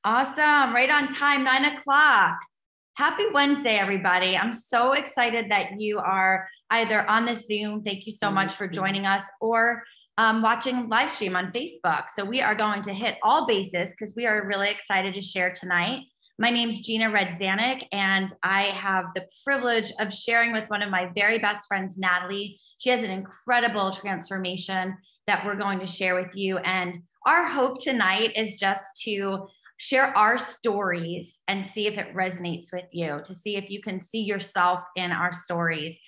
Awesome. Right on time, 9 o'clock. Happy Wednesday, everybody. I'm so excited that you are either on the Zoom. Thank you so much for joining us, or watching live stream on Facebook. So we are going to hit all bases because we are really excited to share tonight. My name is Gina Redzanik, and I have the privilege of sharing with one of my very best friends, Natalie. She has an incredible transformation that we're going to share with you. And our hope tonight is just to share our stories and see if it resonates with you, to see if you can see yourself in our stories.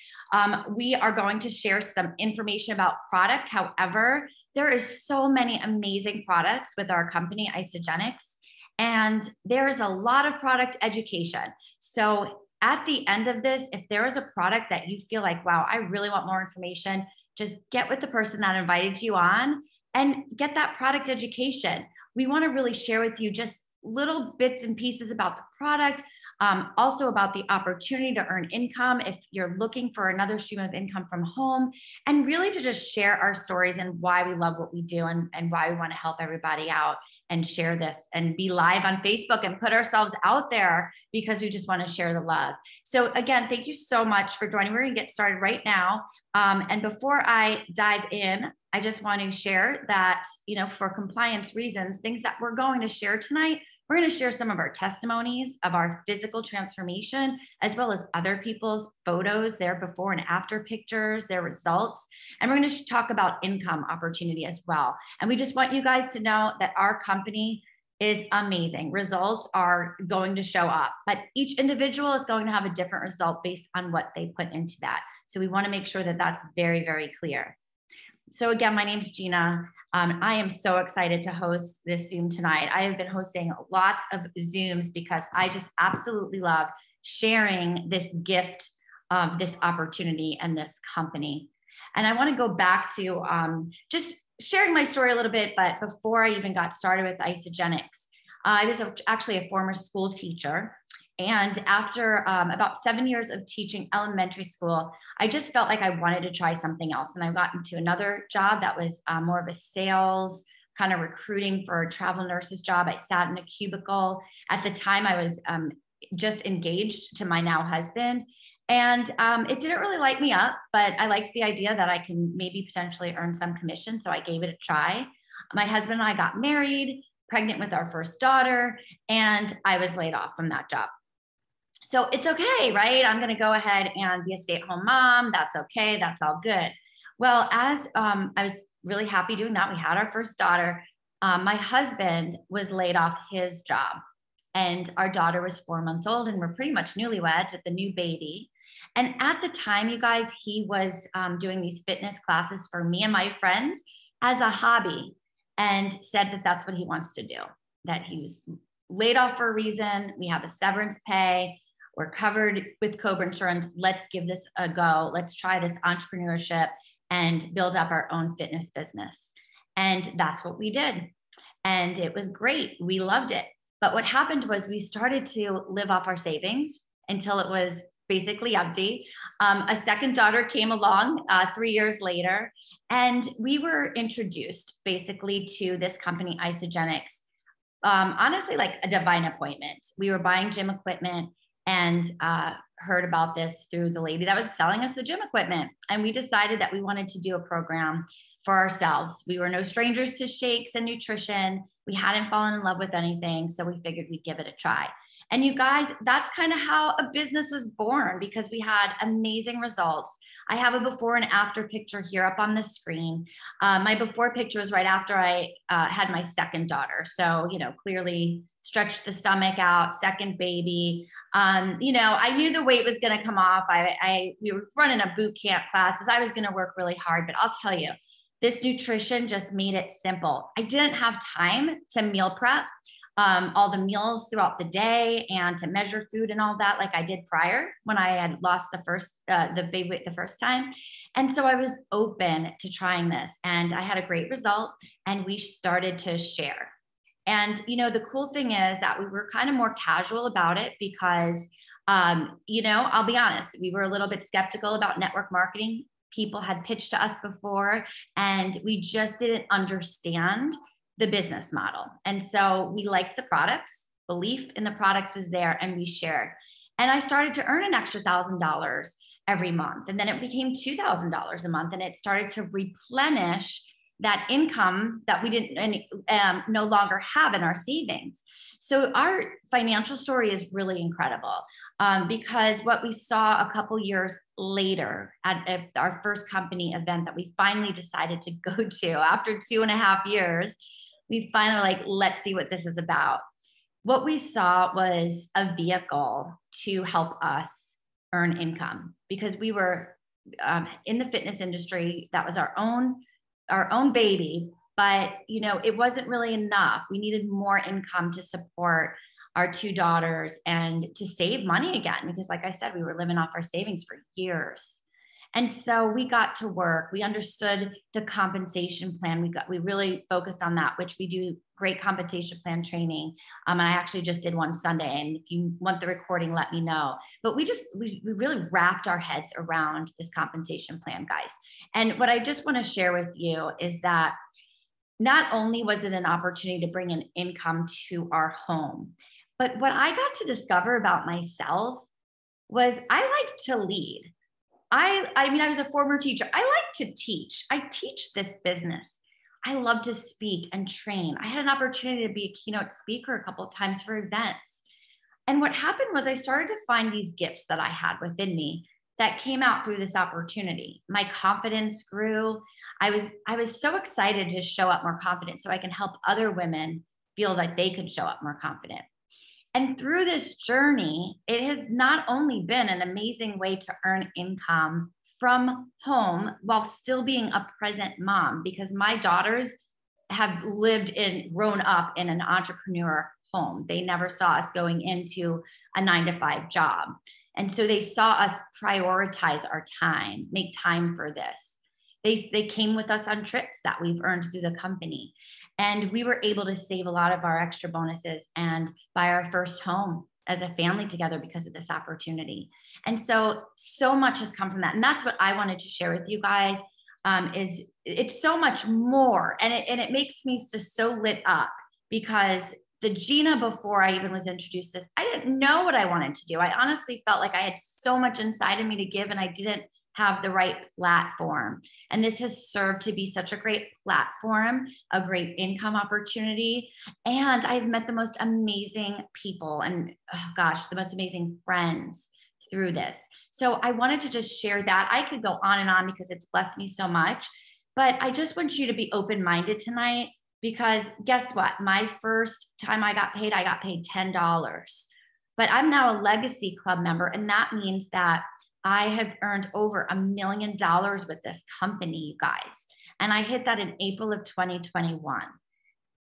We are going to share some information about product. However, there is so many amazing products with our company, Isogenics, and there is a lot of product education. So at the end of this, if there is a product that you feel like, wow, I really want more information, just get with the person that invited you on and get that product education. We want to really share with you just little bits and pieces about the product, also about the opportunity to earn income if you're looking for another stream of income from home, and really to just share our stories and why we love what we do, and why we want to help everybody out and share this and be live on Facebook and put ourselves out there because we just want to share the love. So again, thank you so much for joining. We're going to get started right now. And before I dive in, I just want to share that, for compliance reasons, things that we're going to share tonight, we're going to share some of our testimonies of our physical transformation, as well as other people's photos, their before and after pictures, their results. And we're going to talk about income opportunity as well. And we just want you guys to know that our company is amazing. Results are going to show up, but each individual is going to have a different result based on what they put into that. So we want to make sure that that's very, very clear. So again, my name's Gina. I am so excited to host this Zoom tonight. I have been hosting lots of Zooms because I just absolutely love sharing this gift of this opportunity and this company. And I want to go back to just sharing my story a little bit, but before I even got started with Isogenics, I was actually a former school teacher. And after about 7 years of teaching elementary school, I just felt like I wanted to try something else. And I got into another job that was more of a sales kind of recruiting for a travel nurse's job. I sat in a cubicle. At the time, I was just engaged to my now husband. And it didn't really light me up, but I liked the idea that I can maybe potentially earn some commission. So I gave it a try. My husband and I got married, pregnant with our first daughter, and I was laid off from that job. So it's okay, right? I'm going to go ahead and be a stay-at-home mom. That's okay. That's all good. Well, as I was really happy doing that, we had our first daughter. My husband was laid off his job, and our daughter was 4 months old, and we're pretty much newlyweds with the new baby. And at the time, you guys, he was doing these fitness classes for me and my friends as a hobby, and said that that's what he wants to do, that he was laid off for a reason. We have a severance pay. We're covered with Cobra insurance. Let's give this a go. Let's try this entrepreneurship and build up our own fitness business. And that's what we did. And it was great. We loved it. But what happened was we started to live off our savings until it was basically empty. A second daughter came along 3 years later, and we were introduced basically to this company, Isogenics. Honestly, like a divine appointment. We were buying gym equipment and heard about this through the lady that was selling us the gym equipment. And we decided that we wanted to do a program for ourselves. We were no strangers to shakes and nutrition. We hadn't fallen in love with anything. So we figured we'd give it a try. And you guys, that's kind of how a business was born, because we had amazing results. I have a before and after picture here up on the screen. My before picture was right after I had my second daughter. So, clearly stretched the stomach out, second baby. I knew the weight was going to come off. We were running a boot camp classes. I was going to work really hard, but I'll tell you, this nutrition just made it simple. I didn't have time to meal prep all the meals throughout the day and to measure food and all that, like I did prior when I had lost the baby weight the first time. And so I was open to trying this, and I had a great result, and we started to share. And, the cool thing is that we were kind of more casual about it because, I'll be honest, we were a little bit skeptical about network marketing. People had pitched to us before, and we just didn't understand the business model. And so we liked the products. belief in the products was there, and we shared. And I started to earn an extra $1,000 every month. And then it became $2,000 a month, and it started to replenish that income that we didn't no longer have in our savings. So our financial story is really incredible, because what we saw a couple years later at our first company event that we finally decided to go to after 2.5 years, we finally like, let's see what this is about. What we saw was a vehicle to help us earn income, because we were in the fitness industry. That was our own baby, but you know, it wasn't really enough. We needed more income to support our 2 daughters and to save money again, because like I said, we were living off our savings for years. And so we got to work. We understood the compensation plan. We really focused on that, which we do great compensation plan training. And I actually just did one Sunday. And if you want the recording, let me know. But we really wrapped our heads around this compensation plan, guys. And what I just want to share with you is that not only was it an opportunity to bring in income to our home, but what I got to discover about myself was I like to lead. I mean, I was a former teacher. I like to teach. I teach this business. I love to speak and train. I had an opportunity to be a keynote speaker a couple of times for events. And what happened was I started to find these gifts that I had within me that came out through this opportunity. My confidence grew. I was so excited to show up more confident so I can help other women feel like they could show up more confident. And through this journey, it has not only been an amazing way to earn income from home while still being a present mom, because my daughters have grown up in an entrepreneur home. They never saw us going into a 9-to-5 job. And so they saw us prioritize our time, make time for this. They came with us on trips that we've earned through the company. And we were able to save a lot of our extra bonuses and buy our first home as a family together because of this opportunity. And so much has come from that. And that's what I wanted to share with you guys, is it's so much more. And it makes me just so lit up, because the Gina before I even was introduced to this, I didn't know what I wanted to do. I honestly felt like I had so much inside of me to give, and I didn't have the right platform. And this has served to be such a great platform, a great income opportunity. And I've met the most amazing people and the most amazing friends through this. So I wanted to just share that. I could go on and on because it's blessed me so much, but I just want you to be open-minded tonight, because guess what? My first time I got paid $10, but I'm now a Legacy Club member. And that means that I have earned over $1 million with this company, you guys. And I hit that in April of 2021.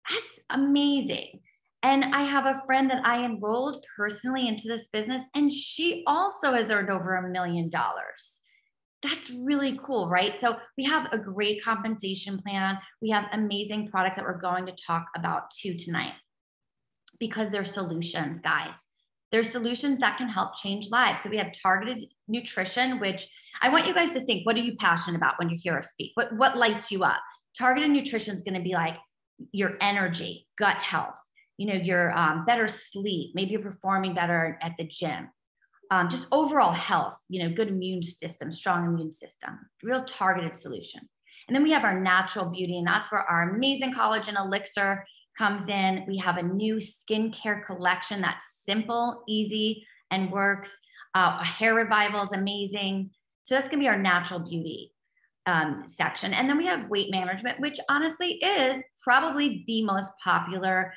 That's amazing. And I have a friend that I enrolled personally into this business, and she also has earned over $1 million. That's really cool, right? So we have a great compensation plan. We have amazing products that we're going to talk about too tonight, because they're solutions, guys. There's solutions that can help change lives. So we have targeted nutrition, which I want you guys to think, what are you passionate about when you hear us speak? What lights you up? Targeted nutrition is going to be like your energy, gut health, your better sleep. Maybe you're performing better at the gym. Just overall health, good immune system, strong immune system, real targeted solution. And then we have our natural beauty, and that's where our amazing collagen elixir comes in. We have a new skincare collection that's simple, easy, and works. Hair revival is amazing. So that's going to be our natural beauty section. And then we have weight management, which honestly is probably the most popular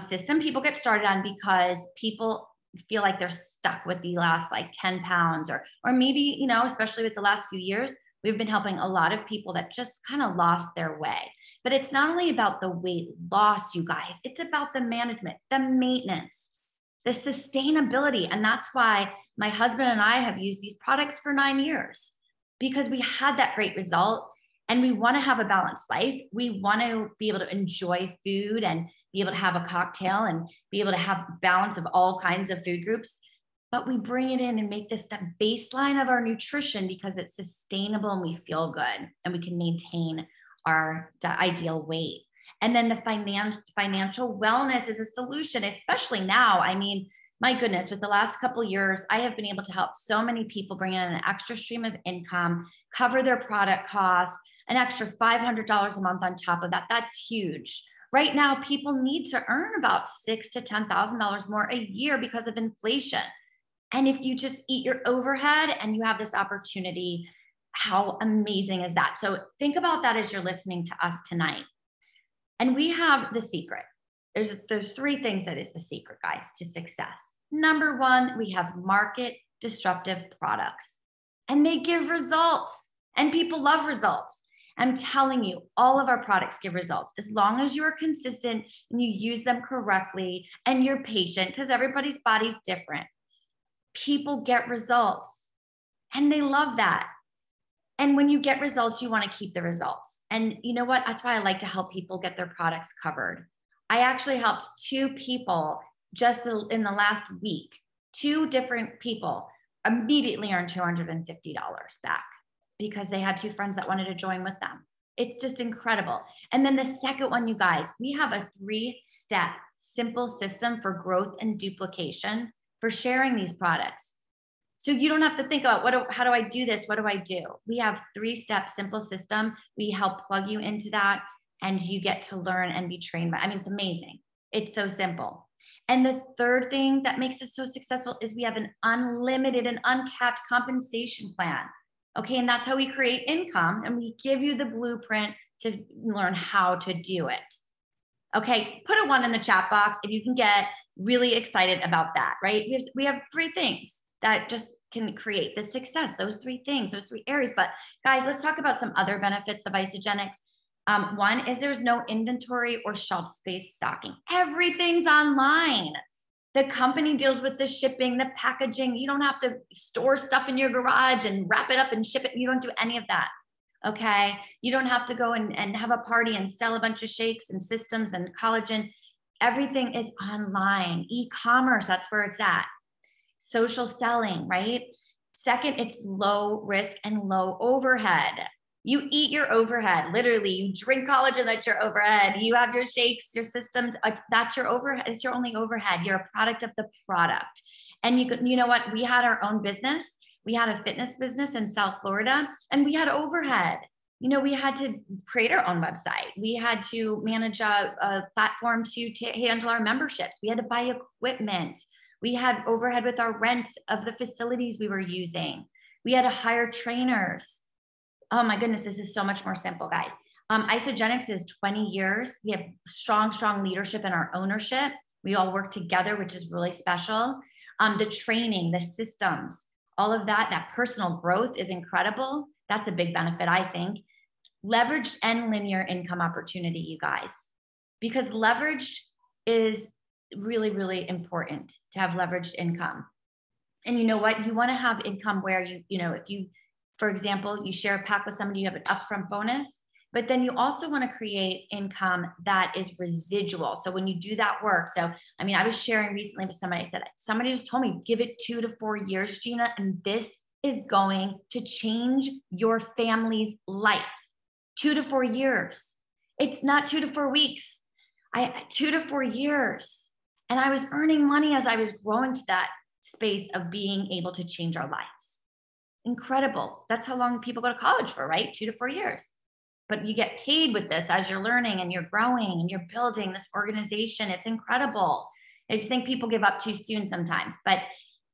system people get started on, because people feel like they're stuck with the last like 10 pounds or maybe, especially with the last few years, we've been helping a lot of people that just kind of lost their way. But it's not only about the weight loss, you guys, it's about the management, the maintenance, the sustainability. And that's why my husband and I have used these products for 9 years, because we had that great result, and we want to have a balanced life. We want to be able to enjoy food and be able to have a cocktail and be able to have balance of all kinds of food groups. But we bring it in and make this the baseline of our nutrition, because it's sustainable and we feel good and we can maintain our ideal weight. And then the financial wellness is a solution, especially now. I mean, my goodness, with the last couple of years, I have been able to help so many people bring in an extra stream of income, cover their product costs, an extra $500 a month on top of that. That's huge. Right now, people need to earn about $6,000 to $10,000 more a year because of inflation. And if you just eat your overhead and you have this opportunity, how amazing is that? So think about that as you're listening to us tonight. And we have the secret. There's three things that is the secret, guys, to success. Number one, we have market disruptive products, and they give results, and people love results. I'm telling you, all of our products give results as long as you're consistent and you use them correctly and you're patient, because everybody's body's different. People get results and they love that. And when you get results, you want to keep the results. And you know what? That's why I like to help people get their products covered. I actually helped 2 people just in the last week. 2 different people immediately earned $250 back because they had 2 friends that wanted to join with them. It's just incredible. And then the second one, you guys, we have a 3-step simple system for growth and duplication for sharing these products. So you don't have to think about how do I do this? What do I do? We have 3-step simple system. We help plug you into that and you get to learn and be trained by. I mean, it's amazing. It's so simple. And the third thing that makes us so successful is we have an unlimited and uncapped compensation plan. Okay, and that's how we create income, and we give you the blueprint to learn how to do it. Okay, put a 1 in the chat box if you can get really excited about that, right? We have 3 things that just can create the success, those 3 things, those 3 areas. But guys, let's talk about some other benefits of Isagenix. One is there's no inventory or shelf space stocking. Everything's online. The company deals with the shipping, the packaging. You don't have to store stuff in your garage and wrap it up and ship it. You don't do any of that. Okay. You don't have to go and have a party and sell a bunch of shakes and systems and collagen. Everything is online. E-commerce, that's where it's at. Social selling, right? Second, it's low risk and low overhead. You eat your overhead, literally. You drink collagen, that's your overhead. You have your shakes, your systems, that's your overhead. It's your only overhead. You're a product of the product. And you know what? We had our own business. We had a fitness business in South Florida, and we had overhead. You know, we had to create our own website. We had to manage a platform to handle our memberships. We had to buy equipment. We had overhead with our rent of the facilities we were using. We had to hire trainers. Oh my goodness, this is so much more simple, guys. Isagenix is 20 years. We have strong leadership in our ownership. We all work together, which is really special. The training, the systems, all of that personal growth is incredible. That's a big benefit, I think. Leveraged and linear income opportunity, you guys, because leverage is really, really important to have leveraged income. And you know what? You want to have income where you know, if you, for example, you share a pack with somebody, you have an upfront bonus, but then you also want to create income that is residual. So when you do that work, so, I mean, I was sharing recently with somebody, I said, somebody just told me, give it 2 to 4 years, Gina, and this is going to change your family's life. 2 to 4 years. It's not 2 to 4 weeks. 2 to 4 years. And I was earning money as I was growing to that space of being able to change our lives. Incredible. That's how long people go to college for, right? 2 to 4 years. But you get paid with this as you're learning and you're growing and you're building this organization. It's incredible. I just think people give up too soon sometimes. But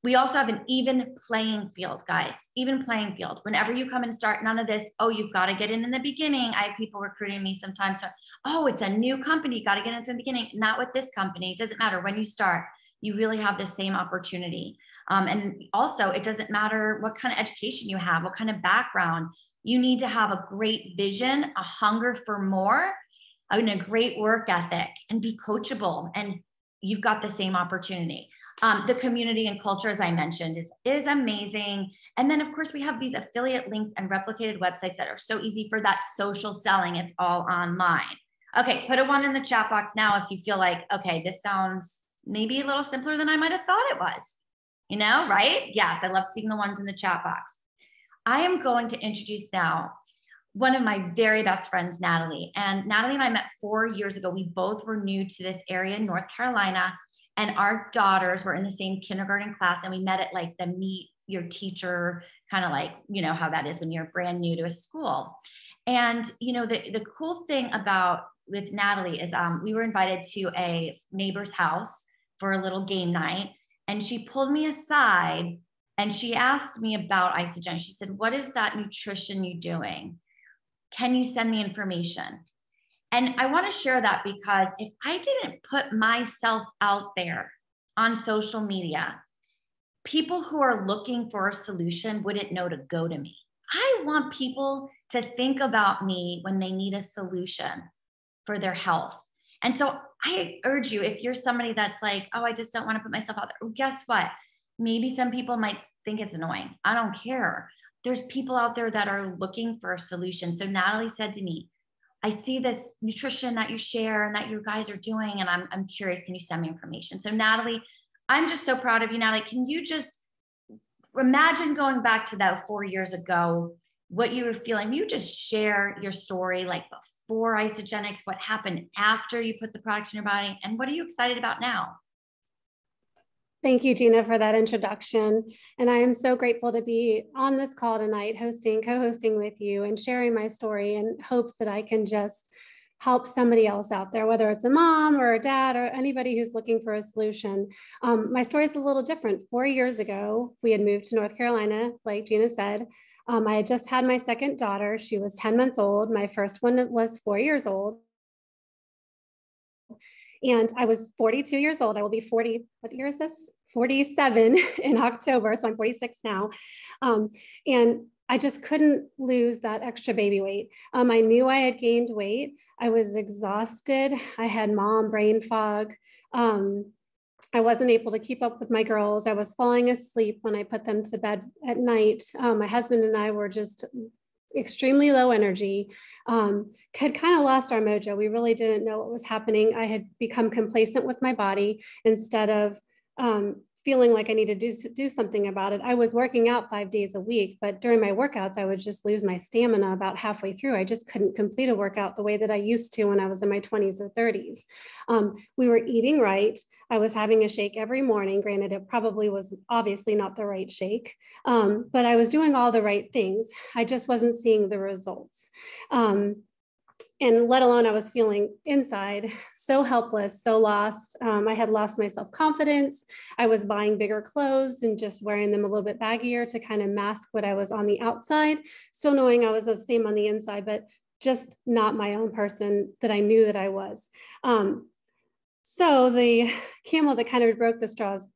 we also have an even playing field, guys. Even playing field. Whenever you come and start, none of this, oh, you've got to get in the beginning. I have people recruiting me sometimes. So, oh, it's a new company. You got to get in from the beginning. Not with this company. It doesn't matter. When you start, you really have the same opportunity. And also, it doesn't matter what kind of education you have, what kind of background. You need to have a great vision, a hunger for more, and a great work ethic, and be coachable. And you've got the same opportunity. The community and culture, as I mentioned, is amazing. And then, of course, we have these affiliate links and replicated websites that are so easy for that social selling. It's all online. Okay, put a 1 in the chat box now if you feel like, okay, this sounds maybe a little simpler than I might have thought it was. You know, right? Yes, I love seeing the ones in the chat box. I am going to introduce now one of my very best friends, Natalie. And Natalie and I met 4 years ago. We both were new to this area in North Carolina, and our daughters were in the same kindergarten class. And we met at like the meet your teacher, kind of like, you know, how that is when you're brand new to a school. And, you know, the cool thing about with Natalie is we were invited to a neighbor's house for a little game night. And she pulled me aside and she asked me about Isogen. She said, "What is that nutrition you doing? Can you send me information?" And I want to share that because if I didn't put myself out there on social media, people who are looking for a solution wouldn't know to go to me. I want people to think about me when they need a solution for their health. And so I urge you, if you're somebody that's like, oh, I just don't want to put myself out there, well, guess what? Maybe some people might think it's annoying. I don't care. There's people out there that are looking for a solution. So Natalie said to me, "I see this nutrition that you share and that you guys are doing, and I'm curious, can you send me information?" So Natalie, I'm just so proud of you, Natalie. Can you just imagine going back to that 4 years ago, what you were feeling? You just share your story, like before Isogenics, what happened after you put the products in your body, and what are you excited about now? Thank you, Gina, for that introduction. And I am so grateful to be on this call tonight, co-hosting with you and sharing my story in hopes that I can just help somebody else out there, whether it's a mom or a dad or anybody who's looking for a solution. My story is a little different. 4 years ago, we had moved to North Carolina, like Gina said. I had just had my second daughter. She was 10 months old. My first one was 4 years old. And I was 42 years old. I will be 40, what year is this? 47 in October. So I'm 46 now. And I just couldn't lose that extra baby weight. I knew I had gained weight. I was exhausted. I had mom brain fog. I wasn't able to keep up with my girls. I was falling asleep when I put them to bed at night. My husband and I were just extremely low energy, had kind of lost our mojo. We really didn't know what was happening. I had become complacent with my body instead of feeling like I needed to do something about it. I was working out 5 days a week, but during my workouts, I would just lose my stamina about halfway through. I just couldn't complete a workout the way that I used to when I was in my 20s or 30s. We were eating right. I was having a shake every morning. Granted, it probably was obviously not the right shake, but I was doing all the right things. I just wasn't seeing the results. And let alone I was feeling inside so helpless, so lost. I had lost my self-confidence. I was buying bigger clothes and just wearing them a little bit baggier to kind of mask what I was on the outside, still knowing I was the same on the inside, but just not my own person that I knew that I was. So the camel that kind of broke the straws,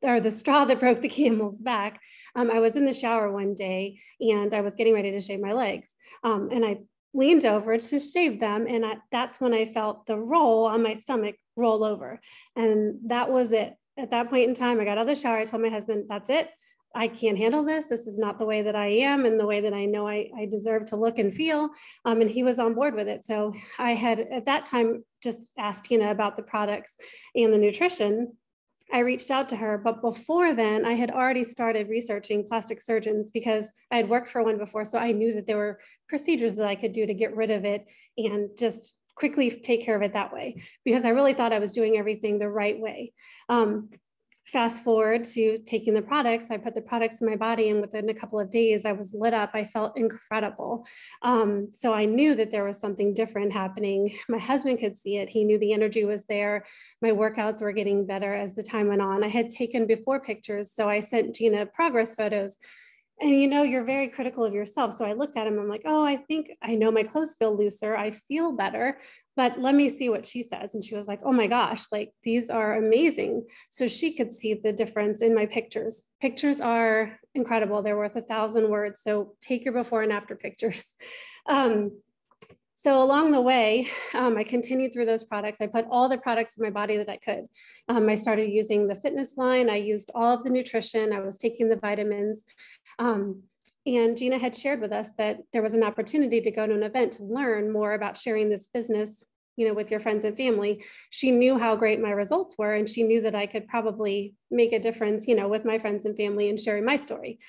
or the straw that broke the camel's back, I was in the shower one day and I was getting ready to shave my legs. And I leaned over to shave them. And that's when I felt the roll on my stomach roll over. And that was it. At that point in time, I got out of the shower. I told my husband, that's it. I can't handle this. This is not the way that I am and the way that I know I deserve to look and feel. And he was on board with it. So I had at that time just asked Tina about the products and the nutrition. I reached out to her, but before then I had already started researching plastic surgeons because I had worked for one before. So I knew that there were procedures that I could do to get rid of it and just quickly take care of it that way, because I really thought I was doing everything the right way. Fast forward to taking the products, I put the products in my body and within a couple of days I was lit up. I felt incredible. So I knew that there was something different happening. My husband could see it. He knew the energy was there. My workouts were getting better as the time went on. I had taken before pictures. So I sent Gina progress photos. And you know, you're very critical of yourself. So I looked at him, I'm like, oh, I think I know my clothes feel looser. I feel better, but let me see what she says. And she was like, oh my gosh, like these are amazing. So she could see the difference in my pictures. Pictures are incredible. They're worth 1,000 words. So take your before and after pictures. So along the way, I continued through those products. I put all the products in my body that I could. I started using the fitness line. I used all of the nutrition. I was taking the vitamins. And Gina had shared with us that there was an opportunity to go to an event to learn more about sharing this business, you know, with your friends and family. She knew how great my results were, and she knew that I could probably make a difference, you know, with my friends and family and sharing my story.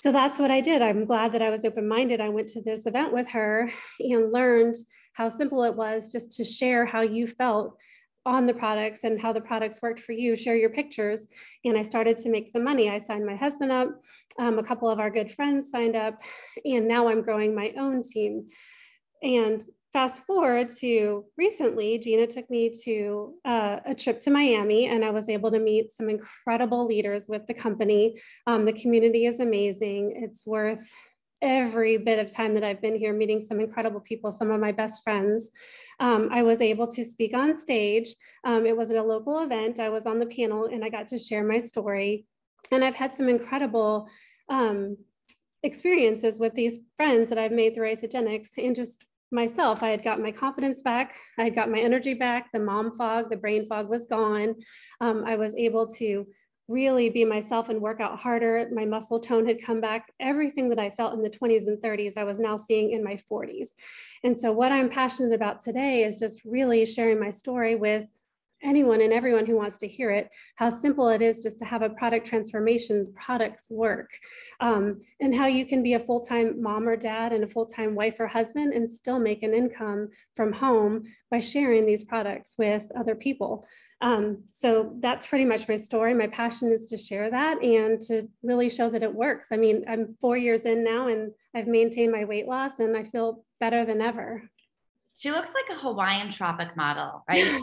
So that's what I did. I'm glad that I was open-minded. I went to this event with her and learned how simple it was just to share how you felt on the products and how the products worked for you, share your pictures. And I started to make some money. I signed my husband up, a couple of our good friends signed up, and now I'm growing my own team. And fast forward to recently, Gina took me to a trip to Miami, and I was able to meet some incredible leaders with the company. The community is amazing. It's worth every bit of time that I've been here, meeting some incredible people, some of my best friends. I was able to speak on stage. It was at a local event. I was on the panel and I got to share my story. And I've had some incredible experiences with these friends that I've made through Isogenics, and just myself. I had got my confidence back. I had got my energy back. The mom fog, the brain fog was gone. I was able to really be myself and work out harder. My muscle tone had come back. Everything that I felt in the 20s and 30s, I was now seeing in my 40s. And so what I'm passionate about today is just really sharing my story with anyone and everyone who wants to hear it, how simple it is just to have a product transformation, products work, and how you can be a full-time mom or dad and a full-time wife or husband and still make an income from home by sharing these products with other people. So that's pretty much my story. My passion is to share that and to really show that it works. I mean, I'm 4 years in now and I've maintained my weight loss and I feel better than ever. She looks like a Hawaiian tropic model, right?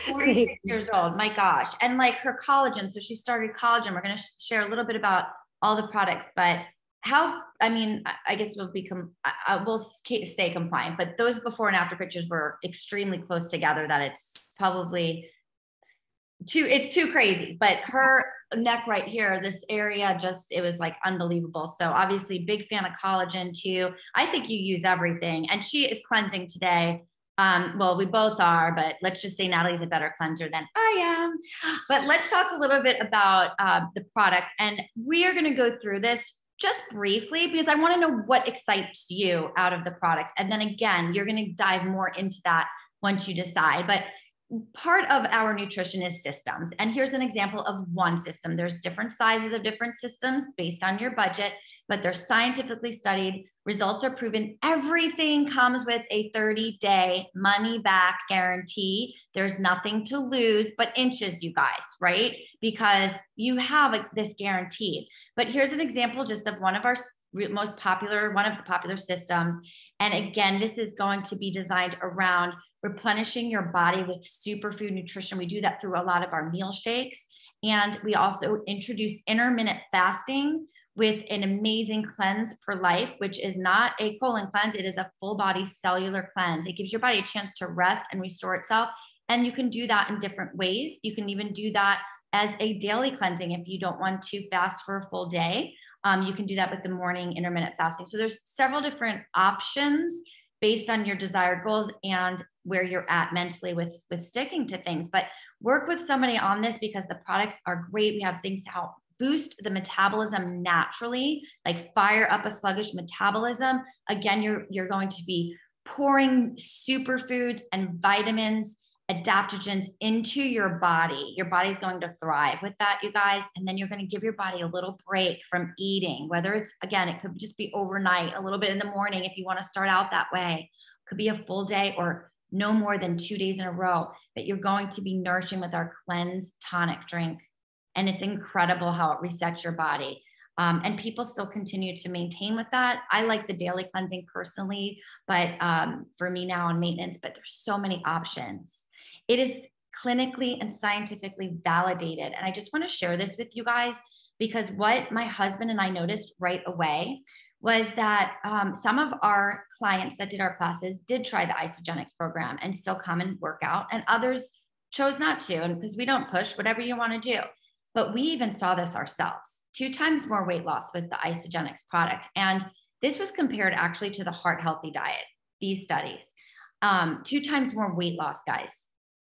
46 years old, my gosh. And like her collagen, so she started collagen. We're going to share a little bit about all the products, but how, I mean, I guess we'll stay compliant, but those before and after pictures were extremely close together that it's probably it's too crazy. But her neck right here, this area, just, it was like unbelievable. So obviously big fan of collagen too. I think you use everything, and she is cleansing today. Well, we both are, but let's just say Natalie's a better cleanser than I am. But let's talk a little bit about the products. And we are going to go through this just briefly because I want to know what excites you out of the products. And then again, you're going to dive more into that once you decide. But part of our nutrition is systems. And here's an example of one system. There's different sizes of different systems based on your budget, but they're scientifically studied. Results are proven. Everything comes with a 30-day money back guarantee. There's nothing to lose but inches, you guys, right? Because you have this guaranteed. But here's an example just of one of our most popular, one of the popular systems. And again, this is going to be designed around replenishing your body with superfood nutrition. We do that through a lot of our meal shakes. And we also introduce intermittent fasting with an amazing cleanse for life, which is not a colon cleanse. It is a full body cellular cleanse. It gives your body a chance to rest and restore itself. And you can do that in different ways. You can even do that as a daily cleansing if you don't want to fast for a full day. You can do that with the morning intermittent fasting. So there's several different options based on your desired goals and where you're at mentally with sticking to things. But work with somebody on this because the products are great. We have things to help boost the metabolism naturally, like fire up a sluggish metabolism. Again, you're going to be pouring superfoods and vitamins, adaptogens into your body. Your body's going to thrive with that, you guys. And then you're going to give your body a little break from eating, whether it's, again, it could just be overnight, a little bit in the morning if you want to start out that way. It could be a full day or no more than 2 days in a row that you're going to be nourishing with our Cleanse Tonic drink. And it's incredible how it resets your body. And people still continue to maintain with that. I like the daily cleansing personally, but for me now on maintenance, but there's so many options. It is clinically and scientifically validated. And I just want to share this with you guys because what my husband and I noticed right away was that some of our clients that did our classes did try the Isogenics program and still come and work out, and others chose not to, and because we don't push whatever you want to do. But we even saw this ourselves, 2 times more weight loss with the Isogenics product. And this was compared actually to the Heart Healthy diet, these studies, 2 times more weight loss, guys,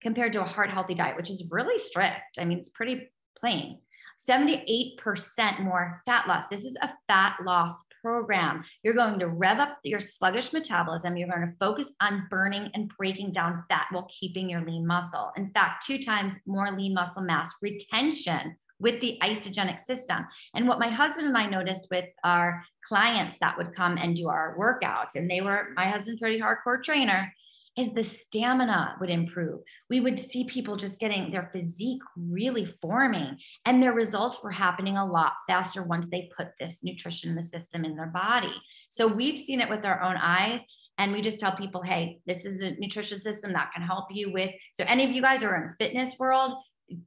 compared to a Heart Healthy diet, which is really strict. I mean, it's pretty plain. 78% more fat loss. This is a fat loss program. You're going to rev up your sluggish metabolism. You're going to focus on burning and breaking down fat while keeping your lean muscle. In fact, 2 times more lean muscle mass retention with the isogenic system. And what my husband and I noticed with our clients that would come and do our workouts, and my husband's pretty hardcore trainer, is the stamina would improve. We would see people just getting their physique really forming, and their results were happening a lot faster once they put this nutrition in the system in their body. So we've seen it with our own eyes. And we just tell people, hey, this is a nutrition system that can help you with. So any of you guys are in the fitness world,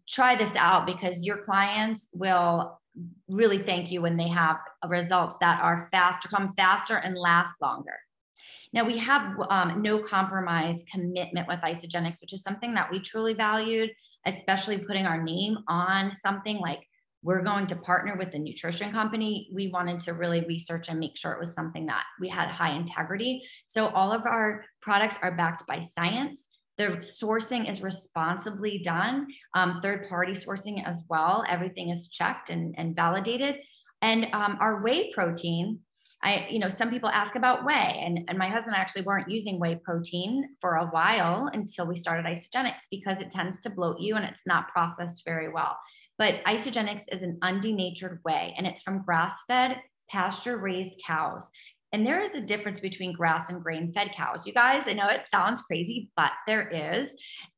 try this out, because your clients will really thank you when they have results that are faster, come faster and last longer. Now we have no compromise commitment with Isogenics, which is something that we truly valued, especially putting our name on something like we're going to partner with the nutrition company. We wanted to really research and make sure it was something that we had high integrity. So all of our products are backed by science. The sourcing is responsibly done, third-party sourcing as well. Everything is checked and validated. And our whey protein, some people ask about whey, and my husband actually weren't using whey protein for a while until we started Isogenics, because it tends to bloat you and it's not processed very well. But Isogenics is an undenatured whey, and it's from grass-fed, pasture-raised cows. And there is a difference between grass and grain-fed cows. You guys, I know it sounds crazy, but there is.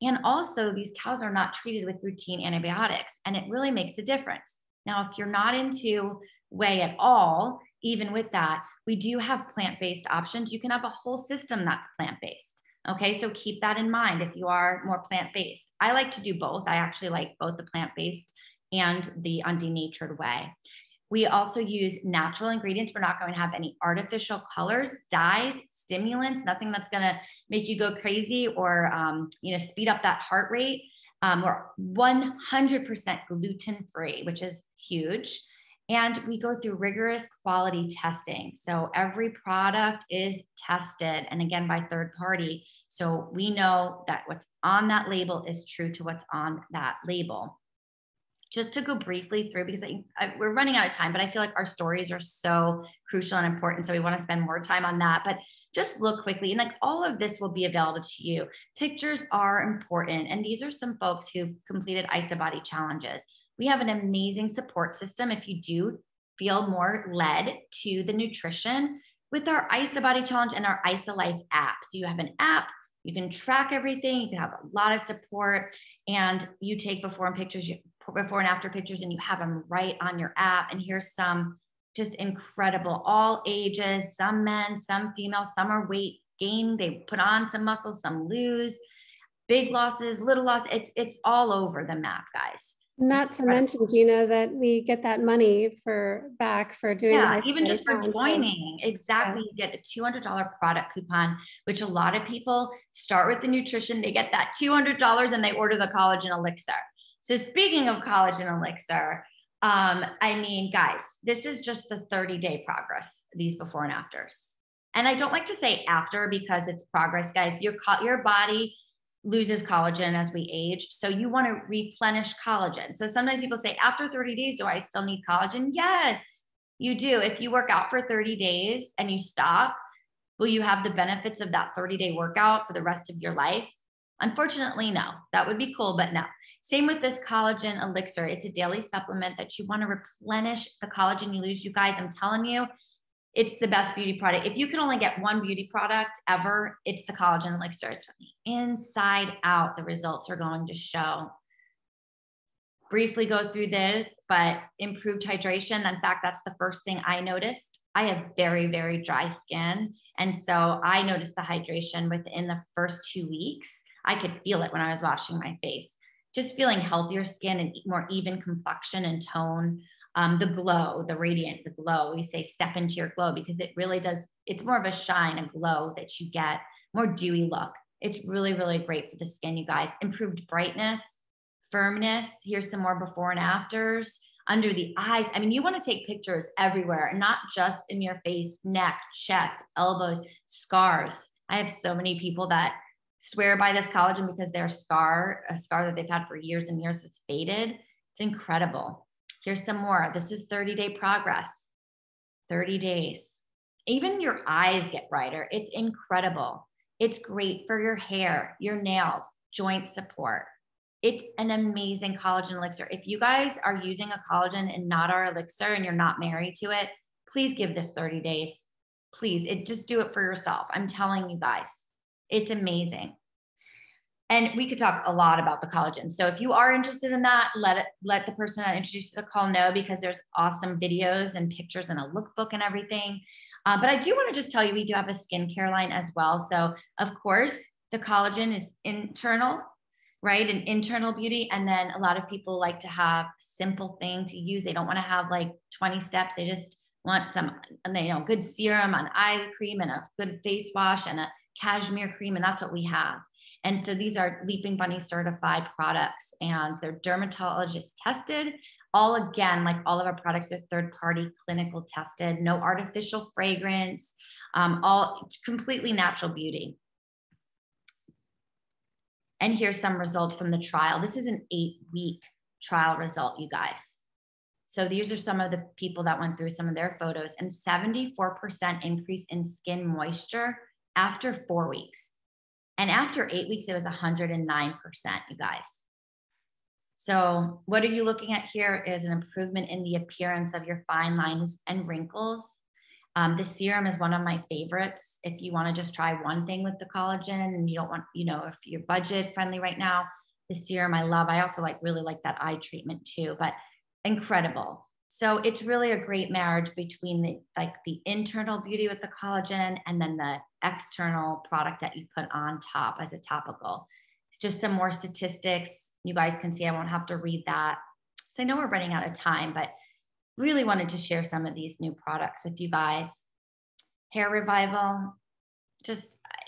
And also, these cows are not treated with routine antibiotics, and it really makes a difference. Now, if you're not into whey at all, even with that, we do have plant-based options. You can have a whole system that's plant-based. Okay, so keep that in mind if you are more plant-based. I like to do both. I actually like both the plant-based and the undenatured whey. We also use natural ingredients. We're not going to have any artificial colors, dyes, stimulants, nothing that's going to make you go crazy or speed up that heart rate. We're 100% gluten-free, which is huge. And we go through rigorous quality testing. So every product is tested, and again, by third party. So we know that what's on that label is true to what's on that label. Just to go briefly through, because we're running out of time, but I feel like our stories are so crucial and important. So we want to spend more time on that, but just look quickly. And like all of this will be available to you. Pictures are important. And these are some folks who've completed IsaBody challenges. We have an amazing support system if you do feel more led to the nutrition with our IsaBody challenge and our IsaLife app. So you have an app, you can track everything, you can have a lot of support, and you take before and after pictures, and you have them right on your app. And here's some just incredible, all ages, some men, some female, some are weight gain, they put on some muscle, some lose, big losses, little loss. It's all over the map, guys. Not to mention, Gina, that we get that money back for doing that. Even just for joining. Exactly. You get a $200 product coupon, which a lot of people start with the nutrition. They get that $200 and they order the collagen elixir. So speaking of collagen elixir, guys, this is just the 30-day progress, these before and afters. And I don't like to say after because it's progress, guys. Your body loses collagen as we age. So you want to replenish collagen. So sometimes people say, after 30 days, do I still need collagen? Yes, you do. If you work out for 30 days and you stop, will you have the benefits of that 30-day workout for the rest of your life? Unfortunately, no. That would be cool, but no. Same with this collagen elixir. It's a daily supplement that you want to replenish the collagen you lose. You guys, I'm telling you, it's the best beauty product. If you can only get one beauty product ever, it's the collagen elixir. It's from the inside out. The results are going to show. Briefly go through this, but improved hydration. In fact, that's the first thing I noticed. I have very, very dry skin. And so I noticed the hydration within the first 2 weeks. I could feel it when I was washing my face. Just feeling healthier skin and more even complexion and tone. The glow, the radiant, the glow. We say step into your glow because it really does. It's more of a shine, a glow that you get, more dewy look. It's really, really great for the skin, you guys. Improved brightness, firmness. Here's some more before and afters. Under the eyes. You want to take pictures everywhere, and not just in your face, neck, chest, elbows, scars. I have so many people that swear by this collagen because a scar that they've had for years and years has faded. It's incredible. Here's some more. This is 30-day progress. 30 days. Even your eyes get brighter. It's incredible. It's great for your hair, your nails, joint support. It's an amazing collagen elixir. If you guys are using a collagen and not our elixir and you're not married to it, please give this 30 days. Please, just do it for yourself. I'm telling you guys, it's amazing. And we could talk a lot about the collagen. So if you are interested in that, let the person that introduced the call know, because there's awesome videos and pictures and a lookbook and everything. But I do want to just tell you, we do have a skincare line as well. So of course, the collagen is internal, right? An internal beauty. And then a lot of people like to have a simple thing to use. They don't want to have like 20 steps. They just want some, good serum, an eye cream, and a good face wash, and a cashmere cream. And that's what we have. And so these are Leaping Bunny certified products, and they're dermatologist tested. All, again, like all of our products are third party clinical tested, no artificial fragrance, all completely natural beauty. And here's some results from the trial. This is an 8-week trial result, you guys. So these are some of the people that went through some of their photos, and 74% increase in skin moisture after 4 weeks. And after 8 weeks, it was 109%, you guys. So what are you looking at here is an improvement in the appearance of your fine lines and wrinkles. The serum is one of my favorites. If you want to just try one thing with the collagen and you don't want, if you're budget friendly right now, the serum I love. I also really like that eye treatment too, but incredible. So it's really a great marriage between the internal beauty with the collagen and then the external product that you put on top as a topical. It's just some more statistics. You guys can see, I won't have to read that. So I know we're running out of time, but really wanted to share some of these new products with you guys. Hair Revival,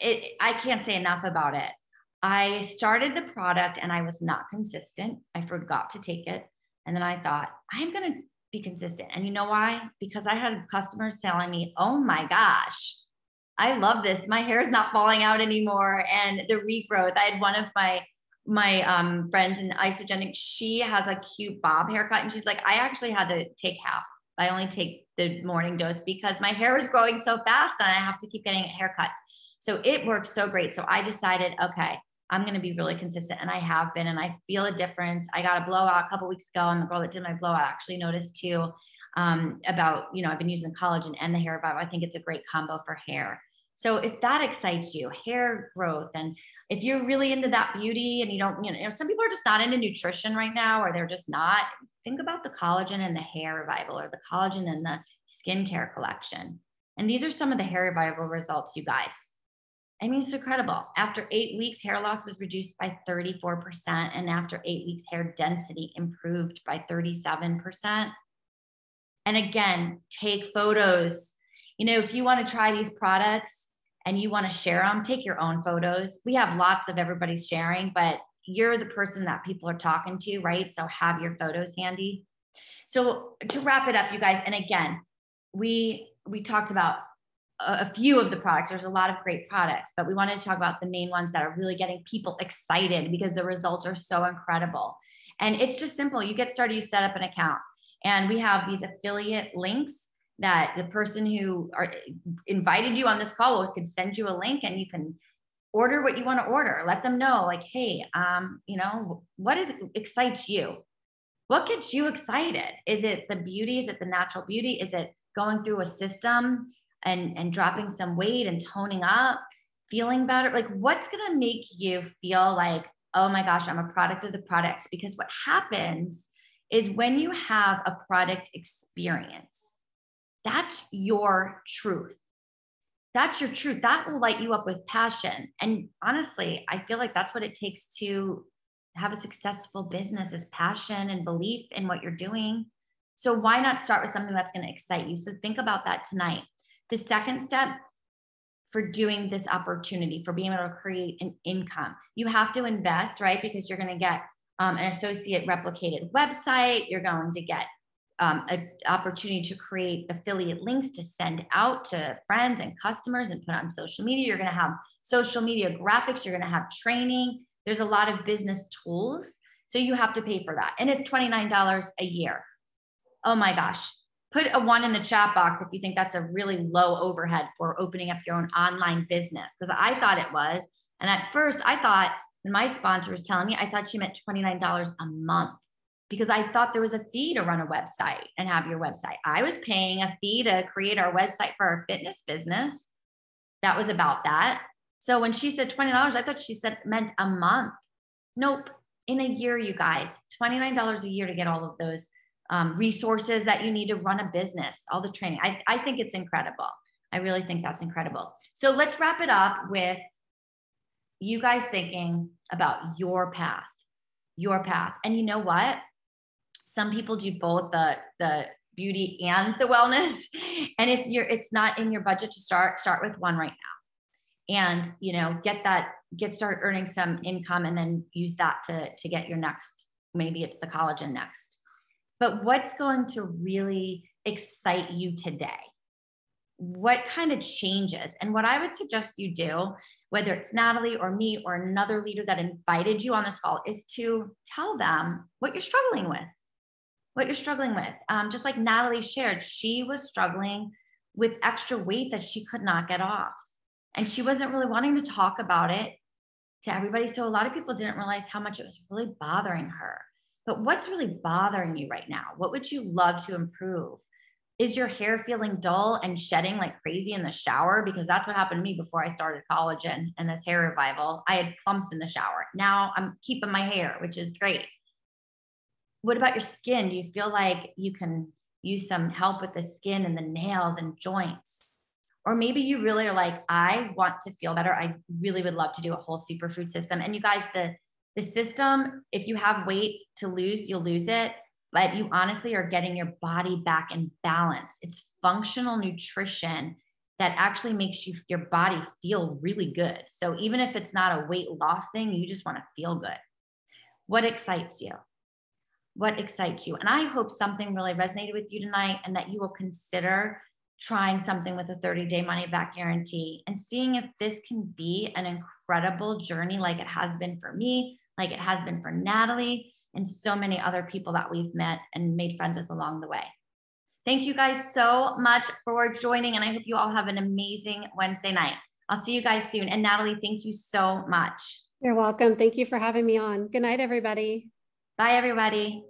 I can't say enough about it. I started the product and I was not consistent. I forgot to take it. And then I thought, I'm going to be consistent. And you know why? Because I had customers telling me, oh my gosh, I love this. My hair is not falling out anymore. And the regrowth, I had one of my friends in Isogenic, she has a cute bob haircut. And she's like, I actually had to take half. I only take the morning dose because my hair is growing so fast and I have to keep getting haircuts. So it works so great. So I decided, okay, I'm going to be really consistent. And I have been, and I feel a difference. I got a blowout a couple weeks ago, and the girl that did my blowout actually noticed too, about, I've been using the collagen and the Hair Revival. I think it's a great combo for hair. So if that excites you, hair growth, and if you're really into that beauty and you don't, some people are just not into nutrition right now, or they're just not, think about the collagen and the Hair Revival, or the collagen and the skincare collection. And these are some of the Hair Revival results, you guys. I mean, it's incredible. After 8 weeks, hair loss was reduced by 34%. And after 8 weeks, hair density improved by 37%. And again, take photos. If you want to try these products and you want to share them, take your own photos. We have lots of everybody's sharing, but you're the person that people are talking to, right? So have your photos handy. So to wrap it up, you guys, and again, we talked about a few of the products. There's a lot of great products, but we wanted to talk about the main ones that are really getting people excited because the results are so incredible. And it's just simple. You get started, you set up an account, and we have these affiliate links that the person who invited you on this call could send you a link, and you can order what you want to order. Let them know, like, hey, what excites you? What gets you excited? Is it the beauty? Is it the natural beauty? Is it going through a system and dropping some weight and toning up, feeling better? Like, what's going to make you feel like, oh my gosh, I'm a product of the products? Because what happens is when you have a product experience, that's your truth. That's your truth. That will light you up with passion. And honestly, I feel like that's what it takes to have a successful business, is passion and belief in what you're doing. So why not start with something that's going to excite you? So think about that tonight. The second step for doing this opportunity, for being able to create an income, you have to invest, right? Because you're going to get an associate replicated website. You're going to get an opportunity to create affiliate links to send out to friends and customers and put on social media. You're going to have social media graphics. You're going to have training. There's a lot of business tools. So you have to pay for that. And it's $29 a year. Oh my gosh. Put a 1 in the chat box if you think that's a really low overhead for opening up your own online business. Because I thought it was. And at first I thought, And my sponsor was telling me, I thought she meant $29 a month because I thought there was a fee to run a website and have your website. I was paying a fee to create our website for our fitness business. That was about that. So when she said $20, I thought she said meant a month. Nope. In a year, you guys, $29 a year to get all of those resources that you need to run a business, all the training. I think it's incredible. I really think that's incredible. So let's wrap it up with you guys thinking about your path. And you know what? Some people do both the beauty and the wellness. And if it's not in your budget to start with one right now. And, you know, start earning some income and then use that to get your next, maybe it's the collagen next. But what's going to really excite you today? What kind of changes? And what I would suggest you do, whether it's Natalie or me or another leader that invited you on this call, is to tell them what you're struggling with. Just like Natalie shared, she was struggling with extra weight that she could not get off. And she wasn't really wanting to talk about it to everybody. So a lot of people didn't realize how much it was really bothering her. But what's really bothering you right now? What would you love to improve? Is your hair feeling dull and shedding like crazy in the shower? Because that's what happened to me before I started collagen and this hair revival. I had clumps in the shower. Now I'm keeping my hair, which is great. What about your skin? Do you feel like you can use some help with the skin and the nails and joints? Or maybe you really are like, I want to feel better. I really would love to do a whole superfood system. And you guys, the system, if you have weight to lose, you'll lose it. But you honestly are getting your body back in balance. It's functional nutrition that actually makes your body feel really good. So even if it's not a weight loss thing, you just want to feel good. What excites you? What excites you? And I hope something really resonated with you tonight and that you will consider trying something with a 30-day money back guarantee and seeing if this can be an incredible journey like it has been for me, like it has been for Natalie, and so many other people that we've met and made friends with along the way. Thank you guys so much for joining, and I hope you all have an amazing Wednesday night. I'll see you guys soon. And Natalie, thank you so much. You're welcome. Thank you for having me on. Good night, everybody. Bye, everybody.